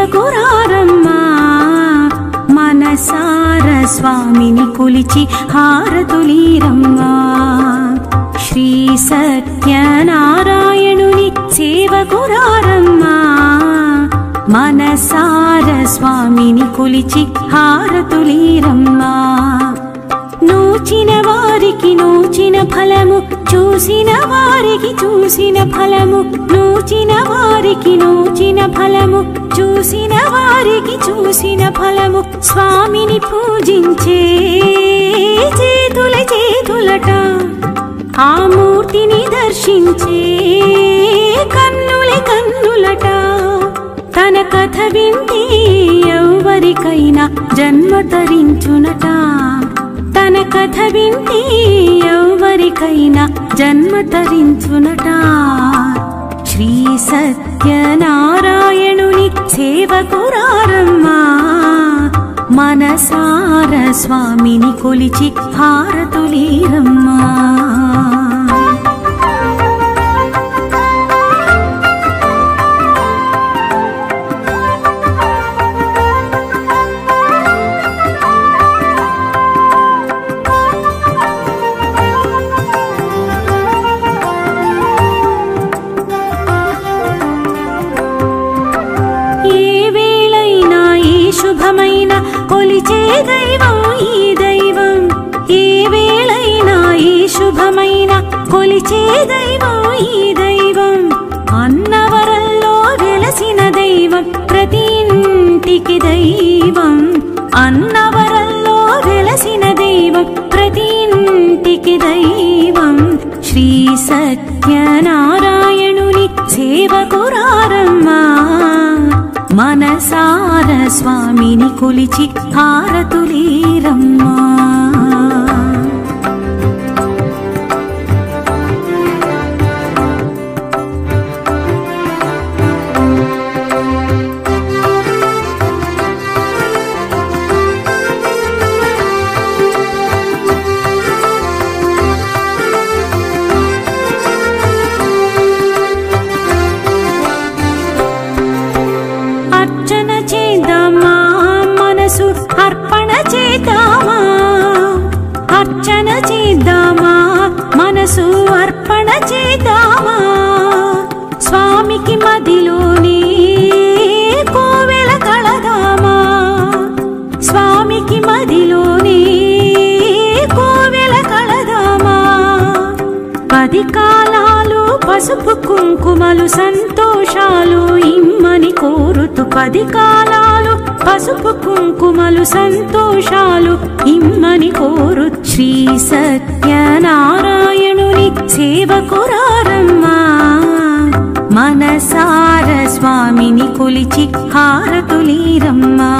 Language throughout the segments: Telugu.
సేవకురారమ్మా మనసార స్వామిని కొలిచి హారతులీరమ్మా శ్రీ సత్యనారాయణుని సేవకురారమ్మా మనసార స్వామిని కొలిచి హారతులీరమ్మా నూచిన వారికి నూచిన ఫలము చూసిన వారికి చూసిన ఫలము నూచిన వారికి నూచిన ఫలము చూసిన వారికి చూసిన ఫలము స్వామిని పూజించే చేతుల చేతులట ఆ మూర్తిని దర్శించే కన్నుల కన్నులట తన కథ వింటే ఎవరికైనా జన్మ తరించునట తన కథ వింటే ఎవరికైనా జన్మ తరించునట శ్రీ సత్యనారాయణుని సేవకురారమ్మా మనసార స్వామిని కొలిచి హారతులీరమ్మా శుభమైన కొలిచే దైవం ఈ దైవం ఏ వేళైనా ఈ శుభమైన కొలిచే దైవం ఈ దైవం అన్నవరంలో వెలసిన దైవం ప్రతి ఇంటికి దైవం అన్నవరంలో వెలసిన దైవం ప్రతి ఇంటికి దైవం శ్రీ సత్యనారాయణుని సేవకురారమ్మా మనసార స్వామిని కొలిచి హారతులీరమ్మా అర్చన చేద్దామా మనసు అర్పణ చేద్దామా స్వామికి మదిలోనే కోవెల కళదామా స్వామికి మదిలోనే కోవెల కళదామా 10 కాలాలు పసుపు కుంకుమలు సంతోషాలు ఇమ్మని కోరుతూ 10 కాలాలు పసుపు కుంకుమలు సంతోషాలు ఇమ్మని కోరు శ్రీ సత్యనారాయణుని సేవకురారమ్మా మనసార స్వామిని కొలిచి హారతులీరమ్మా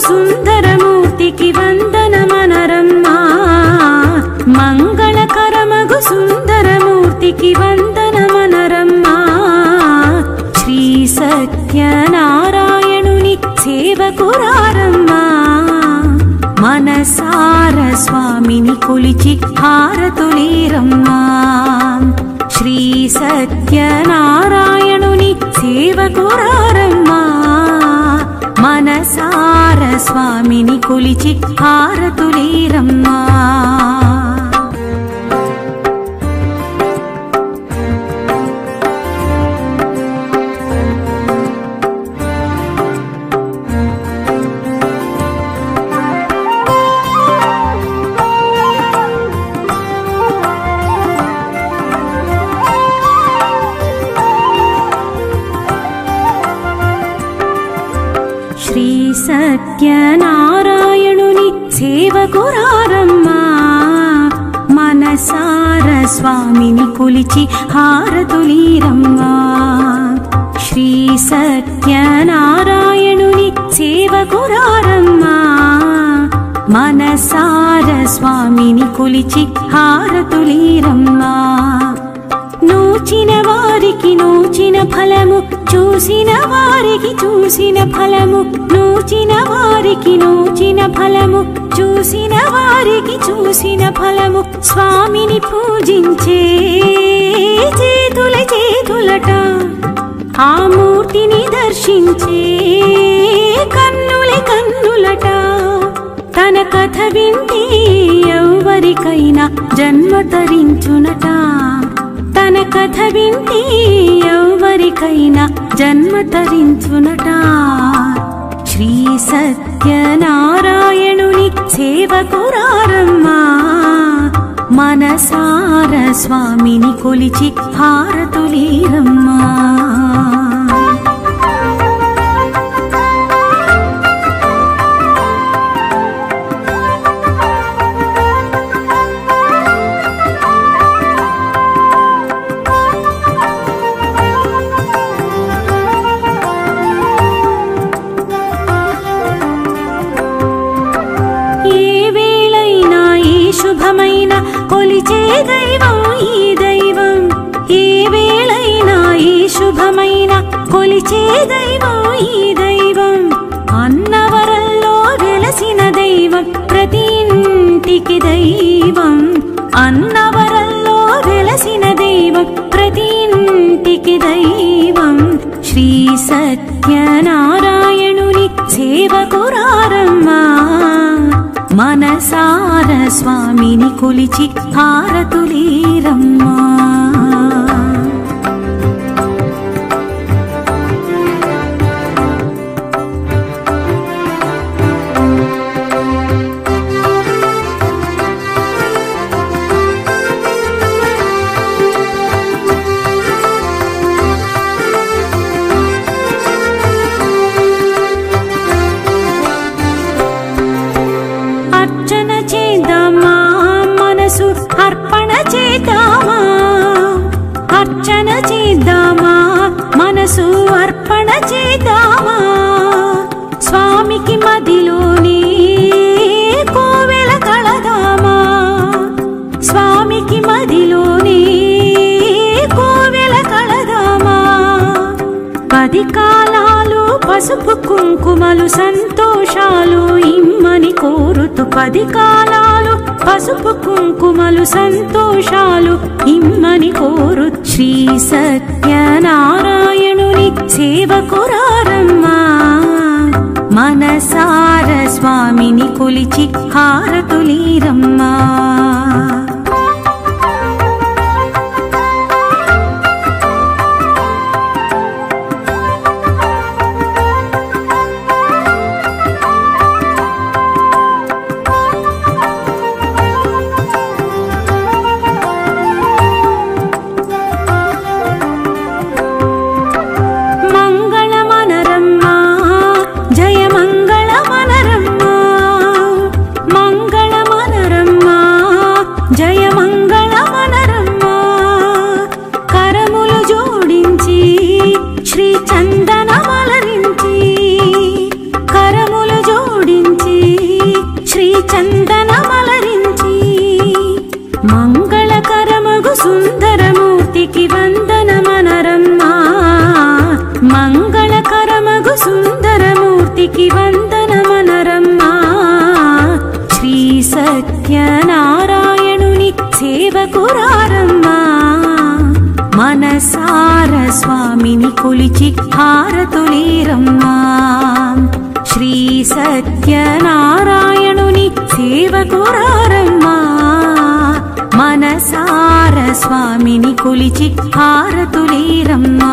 సుందరమూర్తికి వందనమనరమ్మా మంగళకరమగు సుందరమూర్తికి వందనమనరమ్మా శ్రీ సత్యనారాయణుని సేవకురారమ్మా మనసార స్వామిని కొలిచి హారతులీరమ్మా శ్రీ సత్యనారాయణుని సేవకురారమ్మా మనసార స్వామిని కొలిచి హారతులీరమ్మా శ్రీ సత్యనారాయణుని సేవకురారమ్మా మనసార స్వామిని కొలిచి హారతులీరమ్మా శ్రీ సత్యనారాయణుని సేవకురారమ్మా మనసార స్వామిని కొలిచి హారతులీరమ్మా నూచిన వారికి నూచిన ఫలము చూసిన వారికి చూసిన ఫలము నూచిన వారికి నూచిన ఫలము చూసిన వారికి చూసిన ఫలము స్వామిని పూజించే చేతుల చేతులట ఆ మూర్తిని దర్శించే కన్నుల కన్నులట తన కథ వింటే ఎవరికైనా జన్మ తరించునట తన కథ వింటే ఎవరికైనా జన్మ తరించునట శ్రీ సత్యనారాయణుని సేవకురారమ్మా మనసార స్వామిని కొలిచి హారతులీరమ్మా శుభమైన కొలిచే దైవం ఈ దైవం ఏ వేళైనా ఈ శుభమైన కొలిచే దైవం ఈ దైవం అన్నవరంలో వెలసిన దైవం ప్రతి ఇంటికి దైవం అన్నవరంలో వెలసిన దైవం ప్రతి ఇంటికి దైవం శ్రీ సత్యనారాయణుని సేవకురారమ్మా మనసార స్వామిని కొలిచి హారతులీరమ్మా అర్పణ చేద్దామా అర్చన చేద్దామా మనసు అర్పణ చేద్దామా స్వామికి మదిలోనే కోవెల కళదామా స్వామికి మదిలోనే కోవెల కళదామా 10 కాలాలు పసుపు కుంకుమలు సంతోషాలు ఇమ్మని కోరుతూ 10 కాలాలు పసుపు కుంకుమలు సంతోషాలు ఇమ్మని కోరు శ్రీ సత్యనారాయణుని సేవకురారమ్మా మనసార స్వామిని కొలిచి హారతులీరమ్మా చందనమలరించి మంగళకరమగు సుందరమూర్తికి వందనమనరమ్మా మంగళకరమగు సుందరమూర్తికి వందనమనరమ్మా శ్రీ సత్యనారాయణుని సేవకురారమ్మా మనసార స్వామిని కొలిచి హారతులీరమ్మా శ్రీ సత్యనారాయణుని సేవకురారమ్మా మనసార స్వామిని కొలిచి హారతులీరమ్మా